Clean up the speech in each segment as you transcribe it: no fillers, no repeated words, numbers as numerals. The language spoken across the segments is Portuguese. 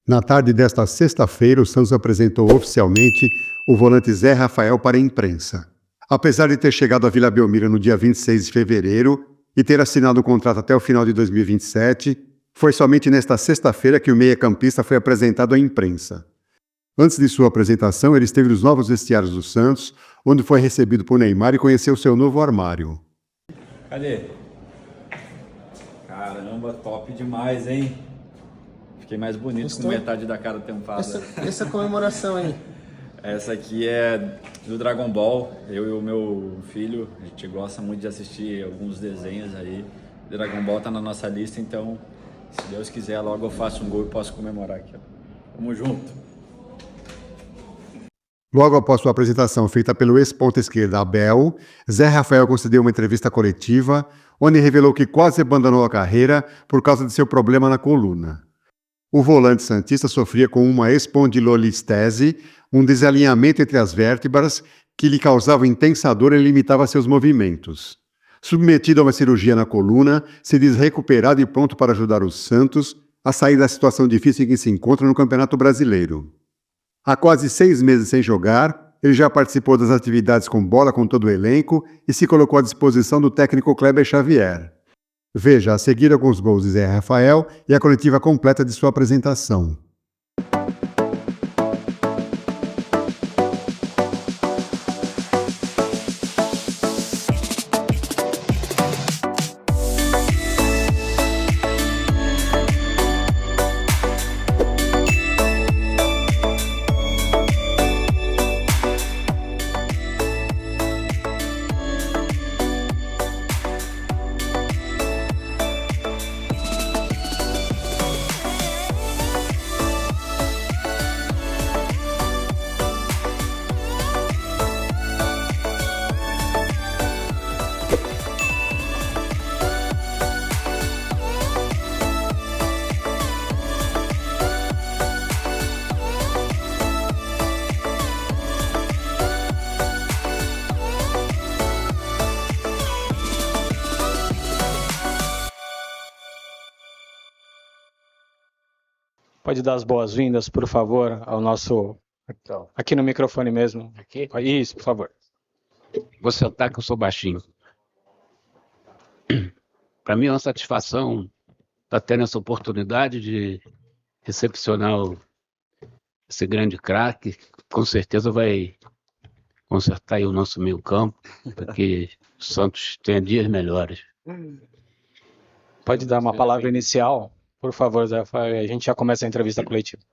Na tarde desta sexta-feira, o Santos apresentou oficialmente o volante Zé Rafael para a imprensa. Apesar de ter chegado à Vila Belmiro no dia 26 de fevereiro e ter assinado o contrato até o final de 2027, foi somente nesta sexta-feira que o meia-campista foi apresentado à imprensa. Antes de sua apresentação, ele esteve nos novos vestiários do Santos, onde foi recebido por Neymar e conheceu seu novo armário. Cadê? Caramba, top demais, hein? Fiquei mais bonito. Gostou? Com metade da cara tampada. Essa comemoração aí. Essa aqui é do Dragon Ball. Eu e o meu filho, a gente gosta muito de assistir alguns desenhos aí. Dragon Ball tá na nossa lista, então, se Deus quiser, logo eu faço um gol e posso comemorar aqui. Tamo junto. Logo após sua apresentação feita pelo ex-ponta esquerda Abel, Zé Rafael concedeu uma entrevista coletiva, onde revelou que quase abandonou a carreira por causa de seu problema na coluna. O volante santista sofria com uma espondilolistese, um desalinhamento entre as vértebras que lhe causava intensa dor e limitava seus movimentos. Submetido a uma cirurgia na coluna, se diz recuperado e pronto para ajudar o Santos a sair da situação difícil em que se encontra no Campeonato Brasileiro. Há quase 6 meses sem jogar, ele já participou das atividades com bola com todo o elenco e se colocou à disposição do técnico Kleber Xavier. Veja a seguir alguns gols de Zé Rafael e a coletiva completa de sua apresentação. Pode dar as boas-vindas, por favor, ao nosso... Aqui no microfone mesmo. Aqui? Isso, por favor. Vou sentar que eu sou baixinho. Para mim é uma satisfação estar tendo essa oportunidade de recepcionar esse grande craque. Com certeza vai consertar aí o nosso meio campo, porque o Santos tem dias melhores. Pode dar uma palavra inicial, por favor, Zé. A gente já começa a entrevista coletiva.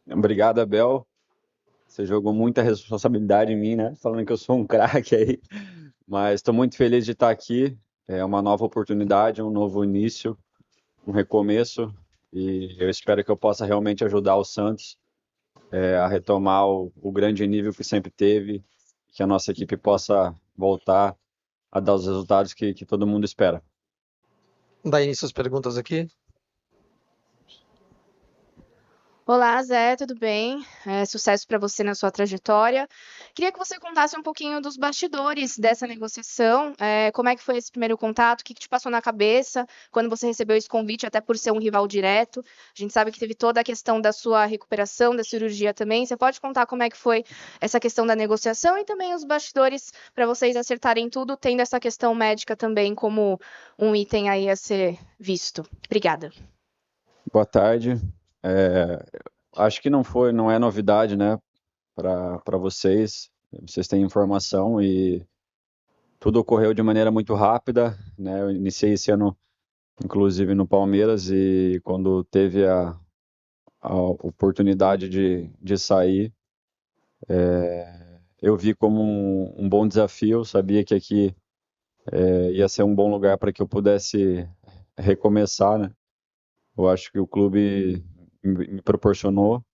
Obrigado, Abel. Você jogou muita responsabilidade em mim, né? Falando que eu sou um craque aí. Mas estou muito feliz de estar aqui. É uma nova oportunidade, um novo início, um recomeço. E eu espero que eu possa realmente ajudar o Santos a retomar o grande nível que sempre teve. Que a nossa equipe possa voltar a dar os resultados que todo mundo espera. Dá início às perguntas aqui. Olá, Zé, tudo bem? Sucesso para você na sua trajetória. Queria que você contasse um pouquinho dos bastidores dessa negociação. Como é que foi esse primeiro contato? O que te passou na cabeça quando você recebeu esse convite, até por ser um rival direto? A gente sabe que teve toda a questão da sua recuperação, da cirurgia também. Você pode contar como é que foi essa questão da negociação e também os bastidores para vocês acertarem tudo, tendo essa questão médica também como um item aí a ser visto. Obrigada. Boa tarde. Acho que não é novidade, né, para vocês. Vocês têm informação e tudo ocorreu de maneira muito rápida, né? Eu iniciei esse ano, inclusive, no Palmeiras, e quando teve a oportunidade de sair, eu vi como um bom desafio. Sabia que aqui ia ser um bom lugar para que eu pudesse recomeçar, né? Eu acho que o clube me proporcionou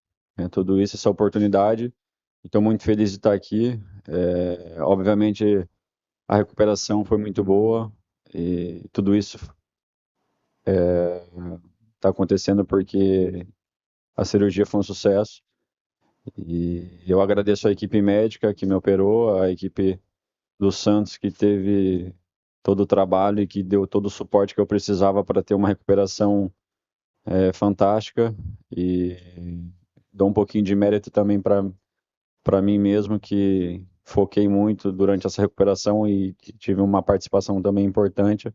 tudo isso, essa oportunidade. Estou muito feliz de estar aqui. Obviamente, a recuperação foi muito boa e tudo isso está acontecendo porque a cirurgia foi um sucesso. E eu agradeço a equipe médica que me operou, a equipe do Santos que teve todo o trabalho e que deu todo o suporte que eu precisava para ter uma recuperação fantástica e dou um pouquinho de mérito também para mim mesmo, que foquei muito durante essa recuperação e tive uma participação também importante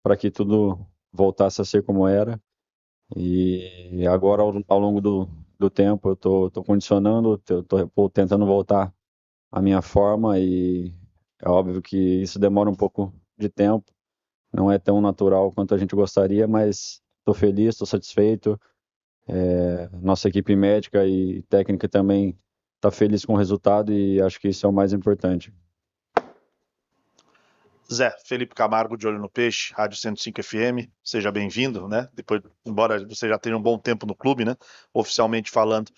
para que tudo voltasse a ser como era. E agora, ao longo do tempo, eu tô condicionando, tô tentando voltar à minha forma e é óbvio que isso demora um pouco de tempo, não é tão natural quanto a gente gostaria, mas estou feliz, estou satisfeito. Nossa equipe médica e técnica também está feliz com o resultado e acho que isso é o mais importante. Zé, Felipe Camargo, de Olho no Peixe, Rádio 105 FM, seja bem-vindo, né? Depois, embora você já tenha um bom tempo no clube, né? Oficialmente falando.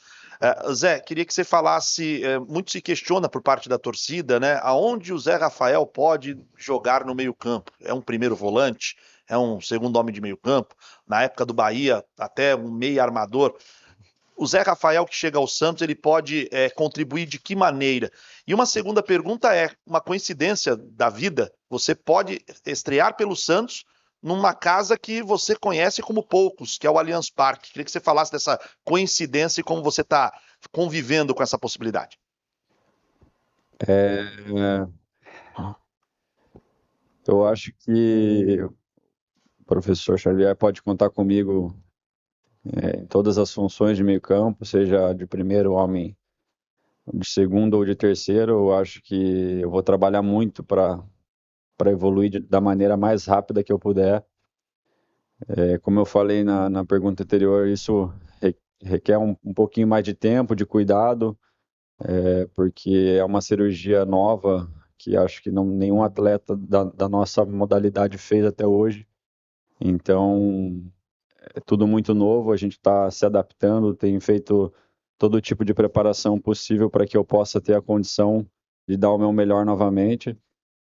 Zé, queria que você falasse, muito se questiona por parte da torcida, né? Aonde o Zé Rafael pode jogar no meio-campo? É um primeiro volante? É um segundo homem de meio-campo? Na época do Bahia, até um meio armador. O Zé Rafael que chega ao Santos, ele pode contribuir de que maneira? E uma segunda pergunta é, uma coincidência da vida, você pode estrear pelo Santos numa casa que você conhece como poucos, que é o Allianz Parque. Queria que você falasse dessa coincidência e como você está convivendo com essa possibilidade. Eu acho que o professor Xavier pode contar comigo em todas as funções de meio campo, seja de primeiro homem, de segundo ou de terceiro. Eu acho que eu vou trabalhar muito para evoluir da maneira mais rápida que eu puder. Como eu falei na pergunta anterior, isso requer um pouquinho mais de tempo, de cuidado, porque é uma cirurgia nova que acho que nenhum atleta da nossa modalidade fez até hoje. Então, é tudo muito novo, a gente está se adaptando, tem feito todo tipo de preparação possível para que eu possa ter a condição de dar o meu melhor novamente.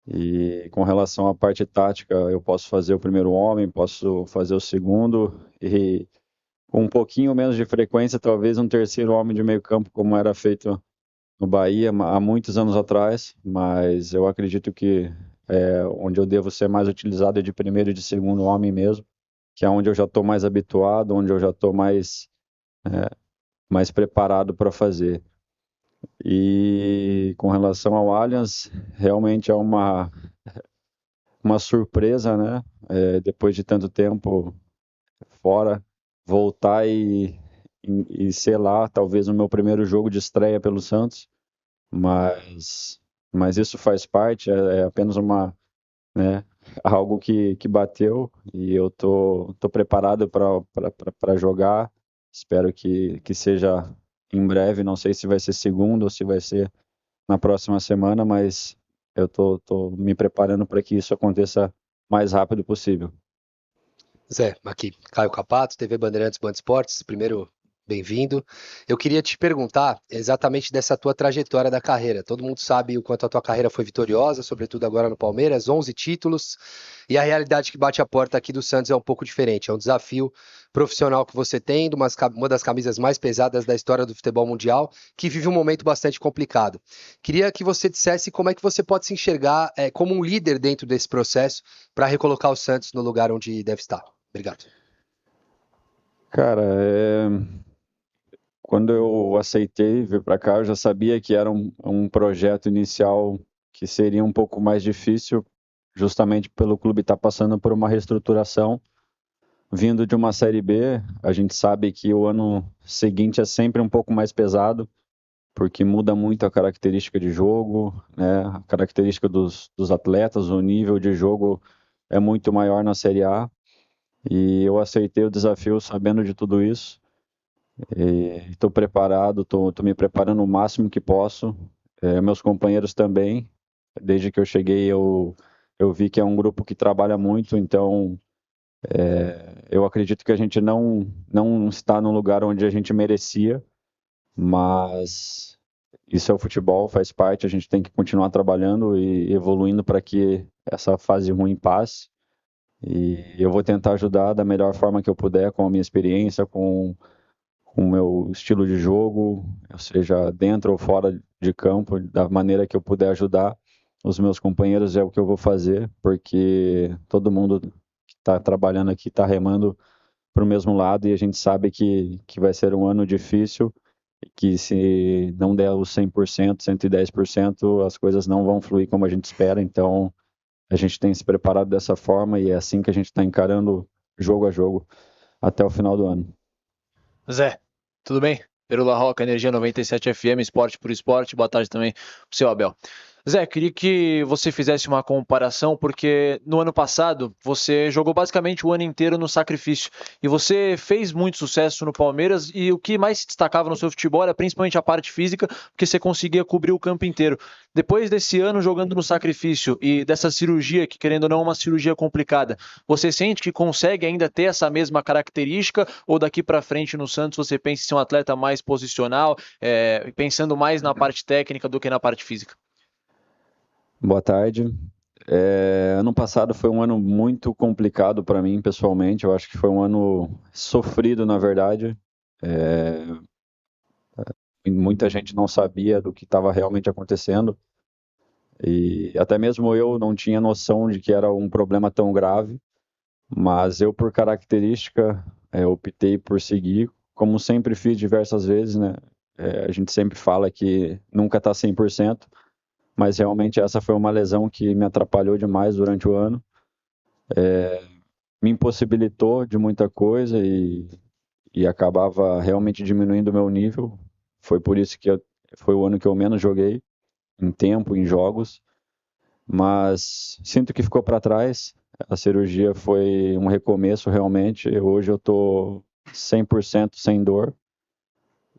E com relação à parte tática, eu posso fazer o primeiro homem, posso fazer o segundo, e com um pouquinho menos de frequência, talvez um terceiro homem de meio campo, como era feito no Bahia há muitos anos atrás, mas eu acredito que onde eu devo ser mais utilizado é de primeiro e de segundo homem mesmo, que é onde eu já estou mais habituado, onde eu já estou mais preparado para fazer. E com relação ao Allianz, realmente é uma surpresa, né? Depois de tanto tempo fora, voltar e sei lá, talvez o meu primeiro jogo de estreia pelo Santos, mas isso faz parte, é apenas algo que bateu e eu tô preparado para jogar. Espero que seja em breve, não sei se vai ser segunda ou se vai ser na próxima semana, mas eu tô me preparando para que isso aconteça mais rápido possível. Zé, aqui, Caio Capato, TV Bandeirantes Band Esportes, primeiro, bem-vindo. Eu queria te perguntar exatamente dessa tua trajetória da carreira. Todo mundo sabe o quanto a tua carreira foi vitoriosa, sobretudo agora no Palmeiras, 11 títulos, e a realidade que bate a porta aqui do Santos é um pouco diferente. É um desafio profissional que você tem, de uma das camisas mais pesadas da história do futebol mundial, que vive um momento bastante complicado. Queria que você dissesse como é que você pode se enxergar como um líder dentro desse processo para recolocar o Santos no lugar onde deve estar. Obrigado. Cara, quando eu aceitei vir para cá, eu já sabia que era um projeto inicial que seria um pouco mais difícil, justamente pelo clube estar passando por uma reestruturação. Vindo de uma Série B, a gente sabe que o ano seguinte é sempre um pouco mais pesado, porque muda muito a característica de jogo, né? A característica dos atletas, o nível de jogo é muito maior na Série A. E eu aceitei o desafio sabendo de tudo isso. Estou preparado, estou me preparando o máximo que posso. Meus companheiros também. Desde que eu cheguei, eu vi que é um grupo que trabalha muito, então eu acredito que a gente não está no lugar onde a gente merecia, mas isso é o futebol, faz parte, a gente tem que continuar trabalhando e evoluindo para que essa fase ruim passe. E eu vou tentar ajudar da melhor forma que eu puder, com a minha experiência, com o meu estilo de jogo, seja dentro ou fora de campo, da maneira que eu puder ajudar os meus companheiros é o que eu vou fazer, porque todo mundo que está trabalhando aqui está remando para o mesmo lado, e a gente sabe que vai ser um ano difícil, e que se não der os 100%, 110%, as coisas não vão fluir como a gente espera. Então a gente tem se preparado dessa forma e é assim que a gente está encarando jogo a jogo até o final do ano. Zé, tudo bem? Perula Roca, Energia 97 FM, Esporte por Esporte. Boa tarde também pro seu Abel. Zé, queria que você fizesse uma comparação, porque no ano passado você jogou basicamente o ano inteiro no sacrifício e você fez muito sucesso no Palmeiras, e o que mais se destacava no seu futebol era principalmente a parte física, porque você conseguia cobrir o campo inteiro. Depois desse ano jogando no sacrifício e dessa cirurgia, que querendo ou não é uma cirurgia complicada, você sente que consegue ainda ter essa mesma característica, ou daqui para frente no Santos você pensa em ser um atleta mais posicional, pensando mais na parte técnica do que na parte física? Boa tarde. Ano passado foi um ano muito complicado para mim, pessoalmente. Eu acho que foi um ano sofrido, na verdade. Muita gente não sabia do que estava realmente acontecendo. E até mesmo eu não tinha noção de que era um problema tão grave. Mas eu, por característica, optei por seguir, como sempre fiz diversas vezes, né? A gente sempre fala que nunca está 100%. Mas realmente essa foi uma lesão que me atrapalhou demais durante o ano, me impossibilitou de muita coisa e acabava realmente diminuindo o meu nível. Foi por isso que foi o ano que eu menos joguei em tempo, em jogos, mas sinto que ficou para trás. A cirurgia foi um recomeço realmente. Hoje eu estou 100% sem dor.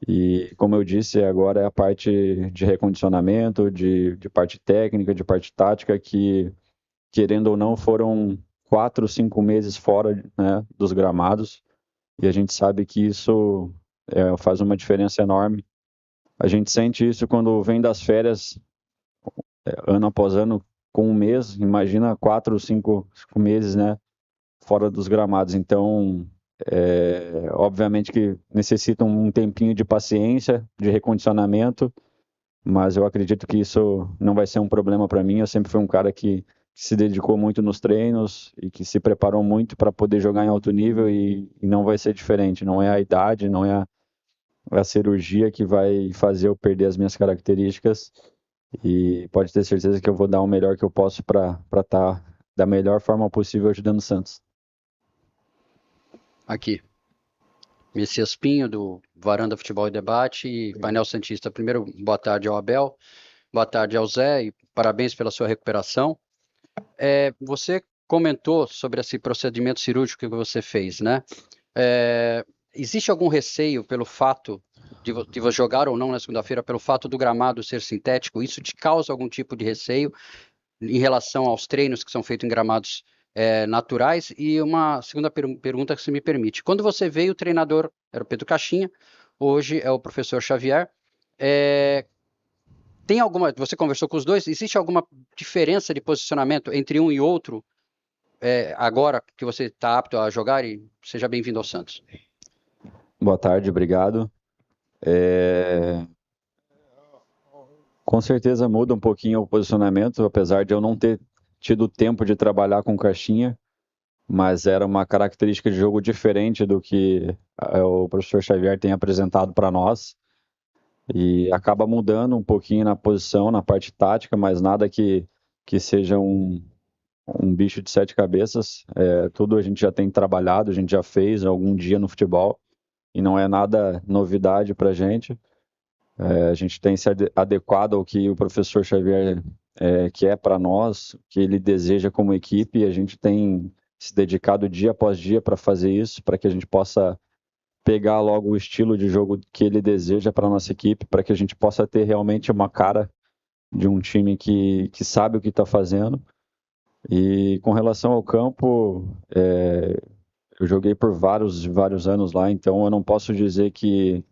E, como eu disse, agora é a parte de recondicionamento, de parte técnica, de parte tática, que, querendo ou não, foram 4, 5 meses fora, né, dos gramados. E a gente sabe que isso faz uma diferença enorme. A gente sente isso quando vem das férias, ano após ano, com um mês. Imagina 4, 5 meses, né, fora dos gramados. Então, obviamente que necessitam um tempinho de paciência, de recondicionamento, mas eu acredito que isso não vai ser um problema para mim. Eu sempre fui um cara que se dedicou muito nos treinos e que se preparou muito para poder jogar em alto nível, e não vai ser diferente. Não é a idade, não é a cirurgia que vai fazer eu perder as minhas características, e pode ter certeza que eu vou dar o melhor que eu posso para estar da melhor forma possível ajudando o Santos. Aqui, Messias Pinho, do Varanda Futebol e Debate e Painel Santista. Primeiro, boa tarde ao Abel, boa tarde ao Zé, e parabéns pela sua recuperação. Você comentou sobre esse procedimento cirúrgico que você fez, né? Existe algum receio pelo fato de você jogar ou não na segunda-feira, pelo fato do gramado ser sintético? Isso te causa algum tipo de receio em relação aos treinos que são feitos em gramados naturais? E uma segunda pergunta, que se me permite. Quando você veio, o treinador era o Pedro Caixinha, hoje é o professor Xavier. Você conversou com os dois? Existe alguma diferença de posicionamento entre um e outro, agora que você está apto a jogar? E seja bem-vindo ao Santos. Boa tarde, obrigado. Com certeza muda um pouquinho o posicionamento, apesar de eu não ter tido tempo de trabalhar com Caixinha, mas era uma característica de jogo diferente do que o professor Xavier tem apresentado para nós, e acaba mudando um pouquinho na posição, na parte tática, mas nada que seja um bicho de 7 cabeças. Tudo a gente já tem trabalhado, a gente já fez algum dia no futebol, e não é nada novidade para a gente. A gente tem se adequado ao que o professor Xavier quer para nós, que ele deseja como equipe, e a gente tem se dedicado dia após dia para fazer isso, para que a gente possa pegar logo o estilo de jogo que ele deseja para a nossa equipe, para que a gente possa ter realmente uma cara de um time que sabe o que está fazendo. E com relação ao campo, eu joguei por vários anos lá, então eu não posso dizer que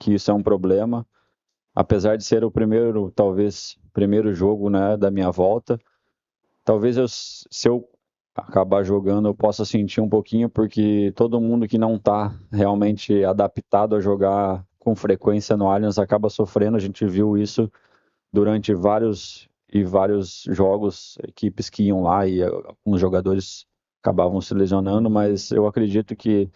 isso é um problema. Apesar de ser o primeiro jogo, né, da minha volta, talvez se eu acabar jogando eu possa sentir um pouquinho, porque todo mundo que não está realmente adaptado a jogar com frequência no Allianz acaba sofrendo. A gente viu isso durante vários jogos, equipes que iam lá e alguns jogadores acabavam se lesionando, mas eu acredito que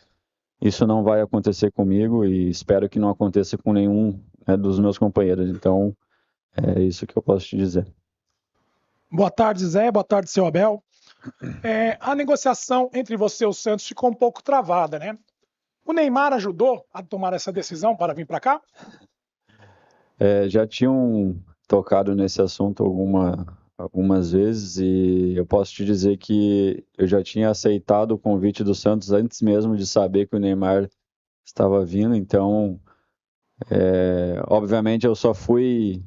isso não vai acontecer comigo e espero que não aconteça com nenhum, né, dos meus companheiros. Então, é isso que eu posso te dizer. Boa tarde, Zé. Boa tarde, seu Abel. A negociação entre você e o Santos ficou um pouco travada, né? O Neymar ajudou a tomar essa decisão para vir para cá? Já tinham tocado nesse assunto algumas vezes e eu posso te dizer que eu já tinha aceitado o convite do Santos antes mesmo de saber que o Neymar estava vindo, então, obviamente eu só fui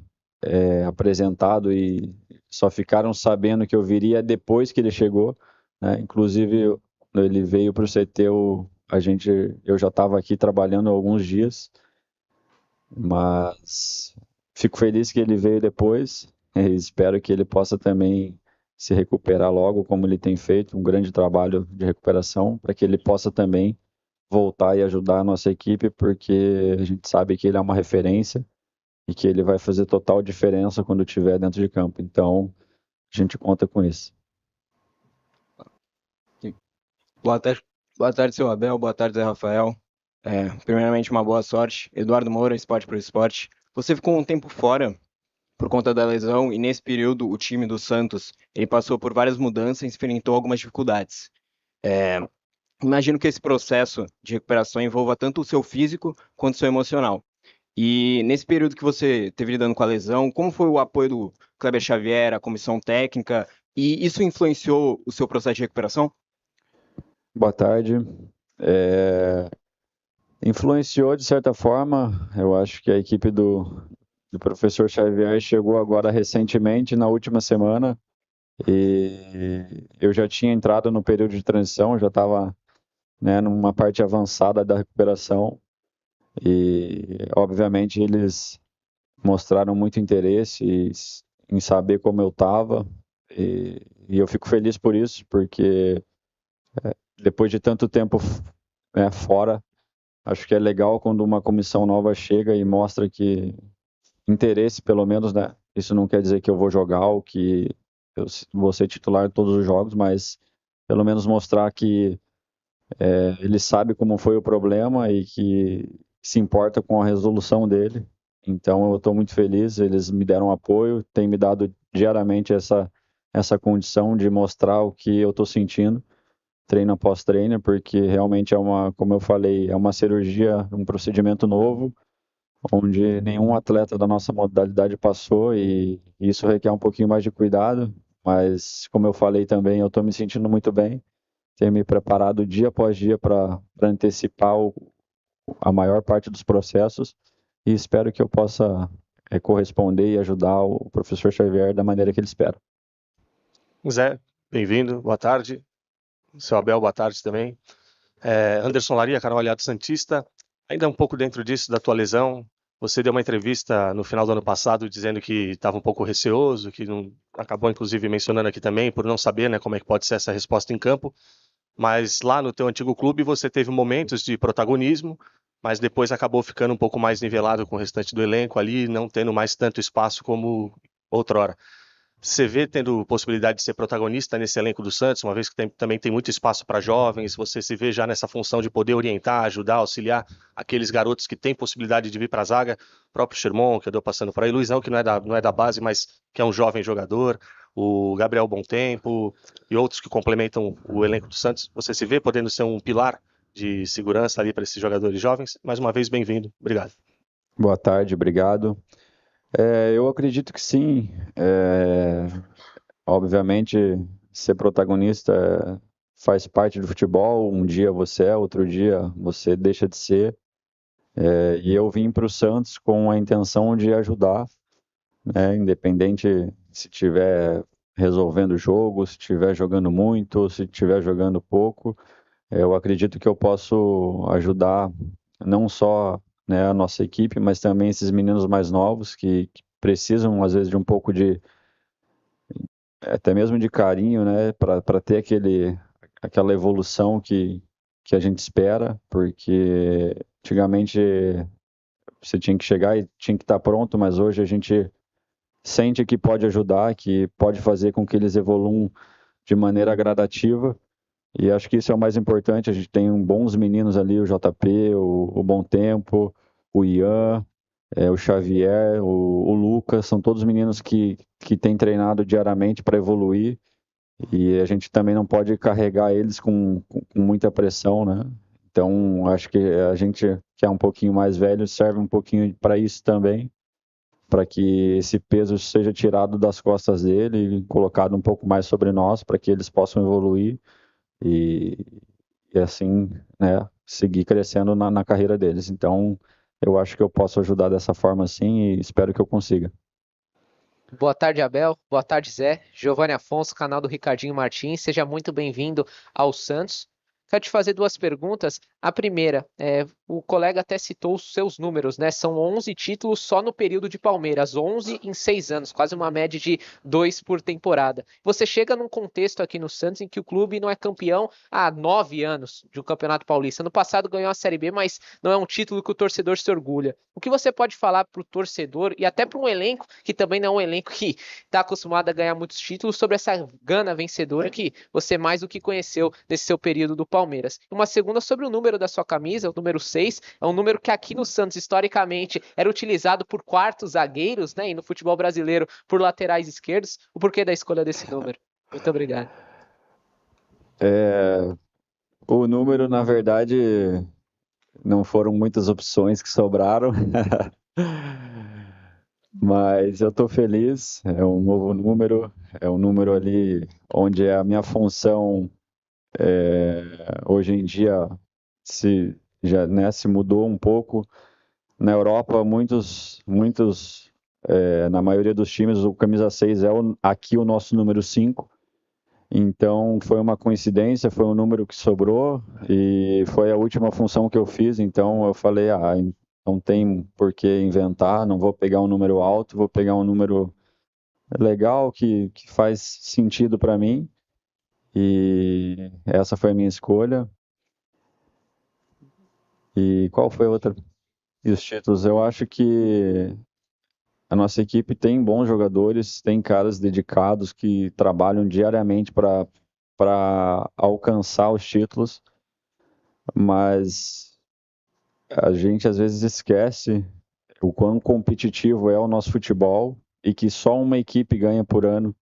apresentado e só ficaram sabendo que eu viria depois que ele chegou, né? Inclusive, quando ele veio para o CT, eu já estava aqui trabalhando há alguns dias, mas fico feliz que ele veio depois e espero que ele possa também se recuperar logo, como ele tem feito, um grande trabalho de recuperação, para que ele possa também voltar e ajudar a nossa equipe, porque a gente sabe que ele é uma referência e que ele vai fazer total diferença quando estiver dentro de campo. Então, a gente conta com isso. Boa tarde, seu Abel. Boa tarde, Zé Rafael. Primeiramente, uma boa sorte. Eduardo Moura, Esporte por Esporte. Você ficou um tempo fora por conta da lesão e nesse período o time do Santos ele passou por várias mudanças e enfrentou algumas dificuldades. Imagino que esse processo de recuperação envolva tanto o seu físico quanto o seu emocional. E nesse período que você teve lidando com a lesão, como foi o apoio do Kleber Xavier, a comissão técnica, e isso influenciou o seu processo de recuperação? Boa tarde. Influenciou de certa forma. Eu acho que a equipe do professor Xavier chegou agora recentemente, na última semana, e eu já tinha entrado no período de transição, já estava, né, numa parte avançada da recuperação. E, obviamente, eles mostraram muito interesse em saber como eu estava, e eu fico feliz por isso, porque depois de tanto tempo fora, acho que é legal quando uma comissão nova chega e mostra que interesse, pelo menos, né? Isso não quer dizer que eu vou jogar ou que eu vou ser titular em todos os jogos, mas pelo menos mostrar que ele sabe como foi o problema e que se importa com a resolução dele. Então eu estou muito feliz, eles me deram apoio, têm me dado diariamente essa condição de mostrar o que eu estou sentindo, treino após treino, porque realmente como eu falei, é uma cirurgia, um procedimento novo, onde nenhum atleta da nossa modalidade passou e isso requer um pouquinho mais de cuidado, mas como eu falei também, eu estou me sentindo muito bem, tenho me preparado dia após dia para antecipar a maior parte dos processos e espero que eu possa corresponder e ajudar o professor Xavier da maneira que ele espera. Zé, bem-vindo, boa tarde. Seu Abel, boa tarde também. Anderson Laria, canal Aliado Santista. Ainda um pouco dentro disso, da tua lesão, você deu uma entrevista no final do ano passado dizendo que estava um pouco receoso, que não, acabou inclusive mencionando aqui também, por não saber, né, como é que pode ser essa resposta em campo. Mas lá no teu antigo clube você teve momentos de protagonismo, mas depois acabou ficando um pouco mais nivelado com o restante do elenco ali, não tendo mais tanto espaço como outrora. Você vê tendo possibilidade de ser protagonista nesse elenco do Santos, uma vez que também tem muito espaço para jovens, você se vê já nessa função de poder orientar, ajudar, auxiliar aqueles garotos que têm possibilidade de vir para a zaga, o próprio Sherman, que eu dou passando por aí, Luizão, que não é da base, mas que é um jovem jogador, o Gabriel Bom Tempo e outros que complementam o elenco do Santos. Você se vê podendo ser um pilar de segurança ali para esses jogadores jovens? Mais uma vez, bem-vindo. Obrigado. Boa tarde, obrigado. Eu acredito que sim. Obviamente, ser protagonista faz parte do futebol. Um dia você é, outro dia você deixa de ser. E eu vim para o Santos com a intenção de ajudar, né, independente se estiver resolvendo o jogo, se estiver jogando muito, se estiver jogando pouco. Eu acredito que eu posso ajudar não só, né, a nossa equipe, mas também esses meninos mais novos que precisam, às vezes, de um pouco de, até mesmo de carinho, né, para ter aquela evolução que a gente espera, porque antigamente você tinha que chegar e tinha que estar pronto, mas hoje a gente sente que pode ajudar, que pode fazer com que eles evoluam de maneira gradativa, E acho que isso é o mais importante. A gente tem bons meninos ali, o JP, o Bom Tempo, o Ian, o Xavier, o Lucas, são todos meninos que têm treinado diariamente para evoluir. E a gente também não pode carregar eles com muita pressão, né? Então, acho que a gente, que é um pouquinho mais velho, serve um pouquinho para isso também, para que esse peso seja tirado das costas dele e colocado um pouco mais sobre nós, para que eles possam evoluir e assim, né, seguir crescendo na carreira deles. Então, eu acho que eu posso ajudar dessa forma sim e espero que eu consiga. Boa tarde, Abel. Boa tarde, Zé. Giovanni Afonso, canal do Ricardinho Martins. Seja muito bem-vindo ao Santos. Quero te fazer duas perguntas. A primeira, o colega até citou os seus números, né? São 11 títulos só no período de Palmeiras, 11 em 6 anos, quase uma média de 2 por temporada. Você chega num contexto aqui no Santos em que o clube não é campeão há 9 anos de um Campeonato Paulista. No passado ganhou a Série B, mas não é um título que o torcedor se orgulha. O que você pode falar para o torcedor e até para um elenco, que também não é um elenco que está acostumado a ganhar muitos títulos, sobre essa gana vencedora que você mais do que conheceu nesse seu período do Palmeiras? Uma segunda sobre o número da sua camisa, o número 6, é um número que aqui no Santos, historicamente, era utilizado por quartos zagueiros, né, e no futebol brasileiro por laterais esquerdos. O porquê da escolha desse número? Muito obrigado. O número, na verdade, não foram muitas opções que sobraram, mas eu estou feliz, é um novo número, é um número ali onde a minha função hoje em dia se mudou um pouco. Na Europa, muitos na maioria dos times, o camisa 6 é aqui o nosso número 5. Então, foi uma coincidência, foi um número que sobrou e foi a última função que eu fiz. Então, eu falei, não tem por que inventar, não vou pegar um número alto, vou pegar um número legal, que faz sentido para mim. E essa foi a minha escolha. E qual foi a outra? E os títulos? Eu acho que a nossa equipe tem bons jogadores, tem caras dedicados que trabalham diariamente para alcançar os títulos, mas a gente às vezes esquece o quão competitivo é o nosso futebol e que só uma equipe ganha por ano.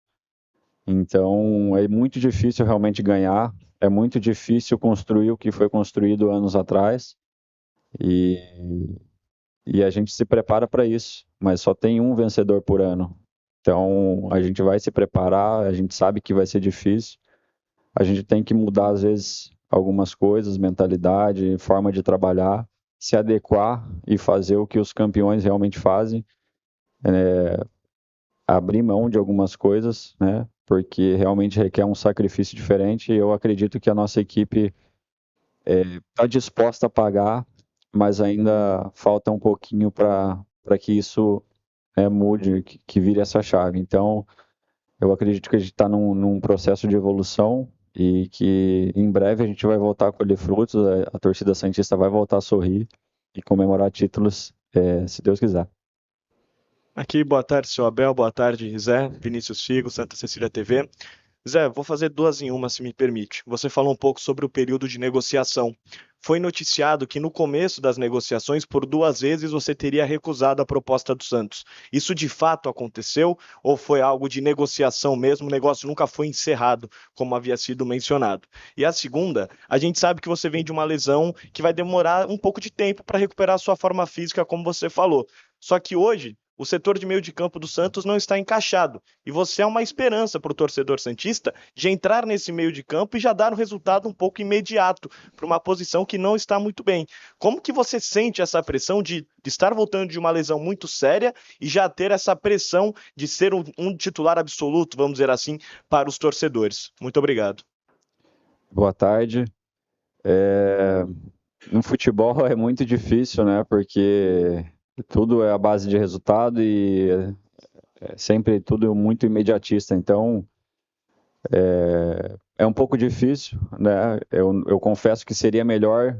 Então é muito difícil realmente ganhar, é muito difícil construir o que foi construído anos atrás e a gente se prepara para isso, mas só tem um vencedor por ano. Então a gente vai se preparar, a gente sabe que vai ser difícil, a gente tem que mudar às vezes algumas coisas, mentalidade, forma de trabalhar, se adequar e fazer o que os campeões realmente fazem, abrir mão de algumas coisas, né? Porque realmente requer um sacrifício diferente e eu acredito que a nossa equipe está disposta a pagar, mas ainda falta um pouquinho para que isso mude, que vire essa chave. Então, eu acredito que a gente está num processo de evolução e que em breve a gente vai voltar a colher frutos, a torcida santista vai voltar a sorrir e comemorar títulos, se Deus quiser. Aqui, boa tarde, seu Abel, boa tarde, Zé, Vinícius Figo, Santa Cecília TV. Zé, vou fazer duas em uma, se me permite. Você falou um pouco sobre o período de negociação. Foi noticiado que no começo das negociações, por 2 vezes, você teria recusado a proposta do Santos. Isso de fato aconteceu ou foi algo de negociação mesmo? O negócio nunca foi encerrado, como havia sido mencionado. E a segunda, a gente sabe que você vem de uma lesão que vai demorar um pouco de tempo para recuperar a sua forma física, como você falou. Só que hoje, o setor de meio de campo do Santos não está encaixado. E você é uma esperança para o torcedor santista de entrar nesse meio de campo e já dar um resultado um pouco imediato para uma posição que não está muito bem. Como que você sente essa pressão de estar voltando de uma lesão muito séria e já ter essa pressão de ser um titular absoluto, vamos dizer assim, para os torcedores? Muito obrigado. Boa tarde. No futebol é muito difícil, né? Porque tudo é a base de resultado e sempre tudo muito imediatista. Então, é um pouco difícil, né? Eu confesso que seria melhor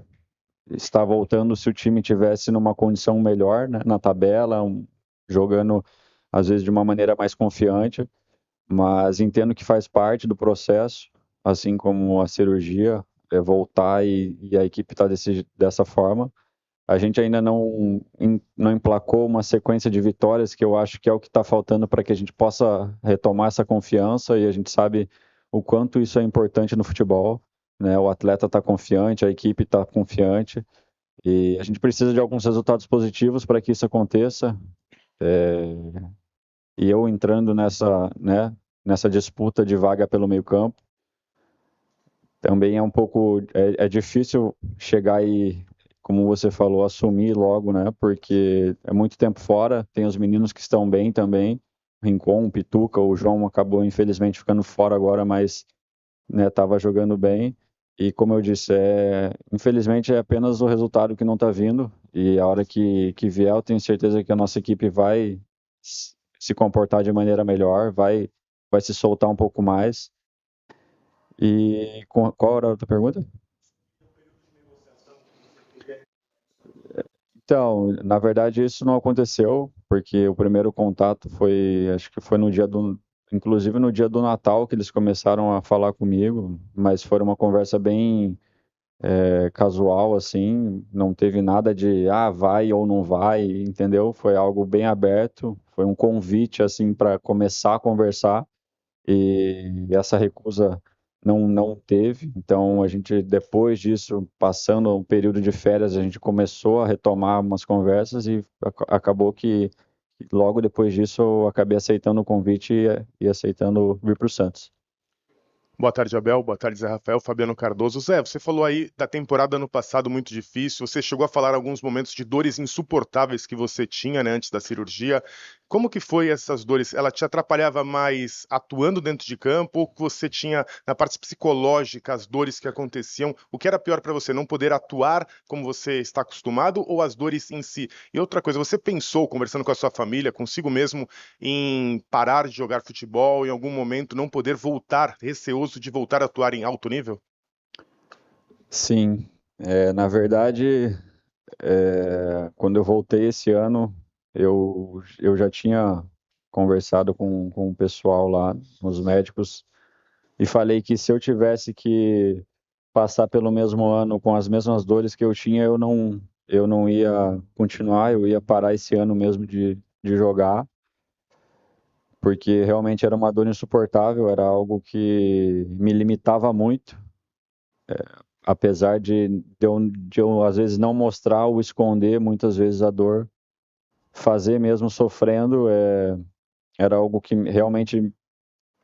estar voltando se o time tivesse numa condição melhor, né, na tabela, jogando às vezes de uma maneira mais confiante, mas entendo que faz parte do processo. assim como a cirurgia, voltar e a equipe está dessa forma. A gente ainda não emplacou uma sequência de vitórias que eu acho que é o que está faltando para que a gente possa retomar essa confiança, e a gente sabe o quanto isso é importante no futebol, né? O atleta está confiante, a equipe está confiante, e a gente precisa de alguns resultados positivos para que isso aconteça. E eu entrando nessa disputa de vaga pelo meio-campo, também é um pouco difícil chegar e, como você falou, assumir logo, né? Porque é muito tempo fora, tem os meninos que estão bem também, o Rincon, o Pituca, o João acabou infelizmente ficando fora agora, mas estava jogando bem. E como eu disse, infelizmente é apenas o resultado que não está vindo, e a hora que vier, eu tenho certeza que a nossa equipe vai se comportar de maneira melhor, vai se soltar um pouco mais. E qual era a outra pergunta? Então, na verdade, isso não aconteceu, porque o primeiro contato foi, acho que foi inclusive no dia do Natal que eles começaram a falar comigo, mas foi uma conversa bem casual, assim, não teve nada de, vai ou não vai, entendeu? Foi algo bem aberto, foi um convite, assim, para começar a conversar, e essa recusa não teve. Então a gente, depois disso, passando um período de férias, a gente começou a retomar umas conversas, e acabou que logo depois disso eu acabei aceitando o convite e aceitando vir para o Santos. Boa tarde, Abel. Boa tarde, Zé Rafael. Fabiano Cardoso. Zé, você falou aí da temporada ano passado muito difícil. Você chegou a falar alguns momentos de dores insuportáveis que você tinha, né, antes da cirurgia. Como que foi essas dores? Ela te atrapalhava mais atuando dentro de campo, ou que você tinha na parte psicológica as dores que aconteciam? O que era pior para você, não poder atuar como você está acostumado, ou as dores em si? E outra coisa, você pensou, conversando com a sua família, consigo mesmo, em parar de jogar futebol, em algum momento não poder voltar, receoso de voltar a atuar em alto nível? Sim, na verdade, quando eu voltei esse ano, eu já tinha conversado com o pessoal lá, os médicos, e falei que se eu tivesse que passar pelo mesmo ano com as mesmas dores que eu tinha, eu não ia continuar, eu ia parar esse ano mesmo de jogar, porque realmente era uma dor insuportável, era algo que me limitava muito, apesar de eu às vezes não mostrar ou esconder muitas vezes a dor, fazer mesmo sofrendo, era algo que realmente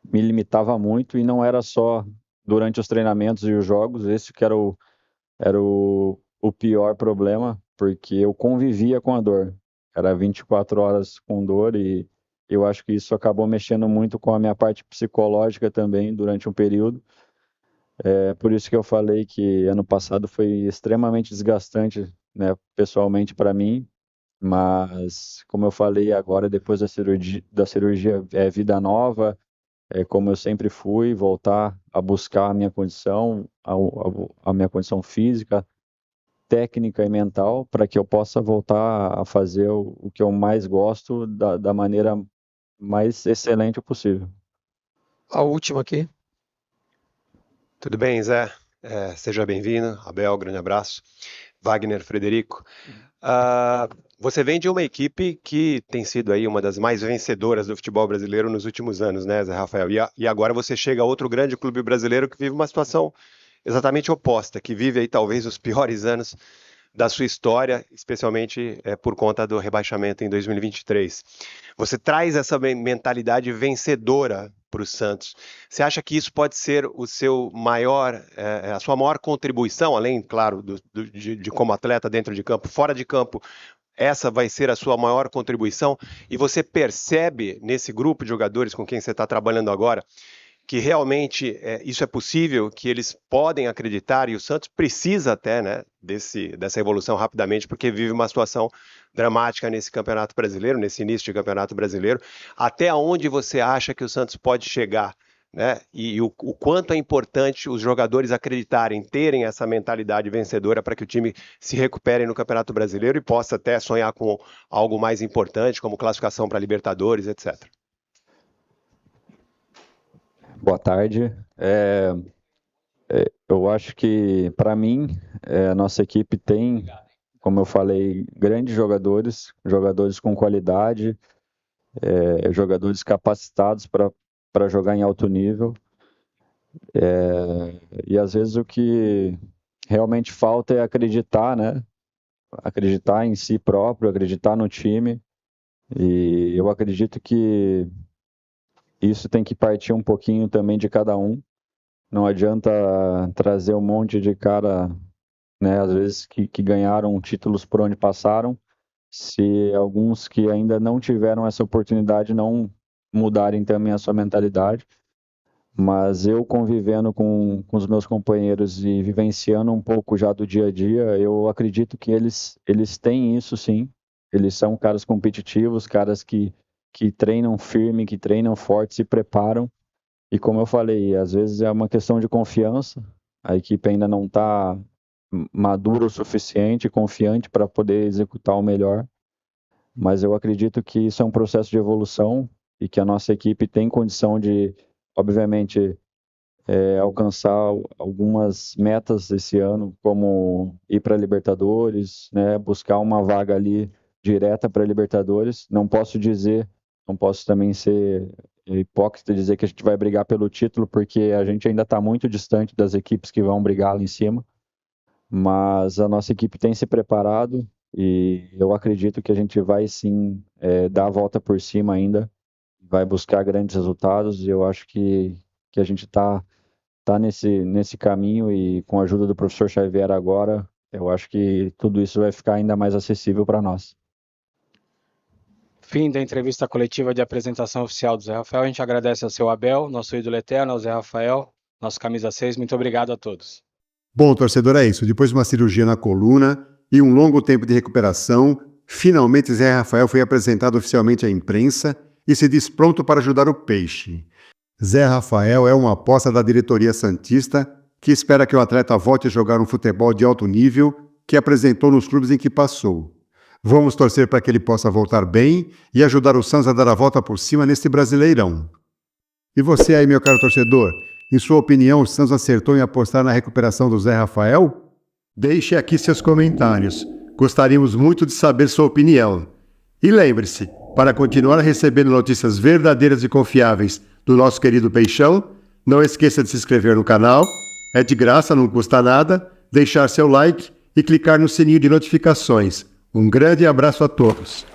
me limitava muito, e não era só durante os treinamentos e os jogos, esse que era o pior problema, porque eu convivia com a dor, era 24 horas com dor, e eu acho que isso acabou mexendo muito com a minha parte psicológica também durante um período. Por isso que eu falei que ano passado foi extremamente desgastante, né, pessoalmente para mim, mas como eu falei agora, depois da cirurgia é vida nova, como eu sempre fui, voltar a buscar a minha condição, a minha condição física, técnica e mental, para que eu possa voltar a fazer o que eu mais gosto da maneira mais excelente possível. A última aqui. Tudo bem, Zé? Seja bem-vindo. Abel, grande abraço. Wagner, Frederico. Você vem de uma equipe que tem sido aí uma das mais vencedoras do futebol brasileiro nos últimos anos, né, Zé Rafael? E agora você chega a outro grande clube brasileiro que vive uma situação exatamente oposta, que vive aí talvez os piores anos da sua história, especialmente por conta do rebaixamento em 2023. Você traz essa mentalidade vencedora para o Santos. Você acha que isso pode ser o seu maior, a sua maior contribuição, além, claro, de como atleta dentro de campo, fora de campo? Essa vai ser a sua maior contribuição? E você percebe nesse grupo de jogadores com quem você está trabalhando agora que realmente isso é possível, que eles podem acreditar, e o Santos precisa até, né, dessa evolução rapidamente, porque vive uma situação dramática nesse Campeonato Brasileiro, nesse início de Campeonato Brasileiro. Até onde você acha que o Santos pode chegar, né? E o quanto é importante os jogadores acreditarem, terem essa mentalidade vencedora para que o time se recupere no Campeonato Brasileiro e possa até sonhar com algo mais importante, como classificação para Libertadores, etc. Boa tarde. eu acho que, para mim, a nossa equipe tem, como eu falei, grandes jogadores com qualidade, jogadores capacitados para jogar em alto nível. E às vezes o que realmente falta é acreditar, né? Acreditar em si próprio, acreditar no time. E eu acredito que isso tem que partir um pouquinho também de cada um. Não adianta trazer um monte de cara, né, às vezes que ganharam títulos por onde passaram, se alguns que ainda não tiveram essa oportunidade não mudarem também a sua mentalidade. Mas eu convivendo com os meus companheiros e vivenciando um pouco já do dia a dia, eu acredito que eles têm isso sim. Eles são caras competitivos, caras que treinam firme, que treinam forte, se preparam. E como eu falei, às vezes é uma questão de confiança. A equipe ainda não está madura o suficiente, confiante para poder executar o melhor. Mas eu acredito que isso é um processo de evolução e que a nossa equipe tem condição de, obviamente, alcançar algumas metas esse ano, como ir para a Libertadores, né, buscar uma vaga ali direta para a Libertadores. Não posso também ser hipócrita e dizer que a gente vai brigar pelo título, porque a gente ainda está muito distante das equipes que vão brigar lá em cima, mas a nossa equipe tem se preparado e eu acredito que a gente vai sim dar a volta por cima ainda, vai buscar grandes resultados e eu acho que a gente está nesse caminho e com a ajuda do professor Xavier agora, eu acho que tudo isso vai ficar ainda mais acessível para nós. Fim da entrevista coletiva de apresentação oficial do Zé Rafael. A gente agradece ao seu Abel, nosso ídolo eterno, ao Zé Rafael, nosso camisa 6. Muito obrigado a todos. Bom, torcedor, é isso. Depois de uma cirurgia na coluna e um longo tempo de recuperação, finalmente Zé Rafael foi apresentado oficialmente à imprensa e se diz pronto para ajudar o Peixe. Zé Rafael é uma aposta da diretoria santista que espera que o atleta volte a jogar um futebol de alto nível que apresentou nos clubes em que passou. Vamos torcer para que ele possa voltar bem e ajudar o Santos a dar a volta por cima neste Brasileirão. E você aí, meu caro torcedor, em sua opinião, o Santos acertou em apostar na recuperação do Zé Rafael? Deixe aqui seus comentários. Gostaríamos muito de saber sua opinião. E lembre-se, para continuar recebendo notícias verdadeiras e confiáveis do nosso querido Peixão, não esqueça de se inscrever no canal, é de graça, não custa nada, deixar seu like e clicar no sininho de notificações. Um grande abraço a todos.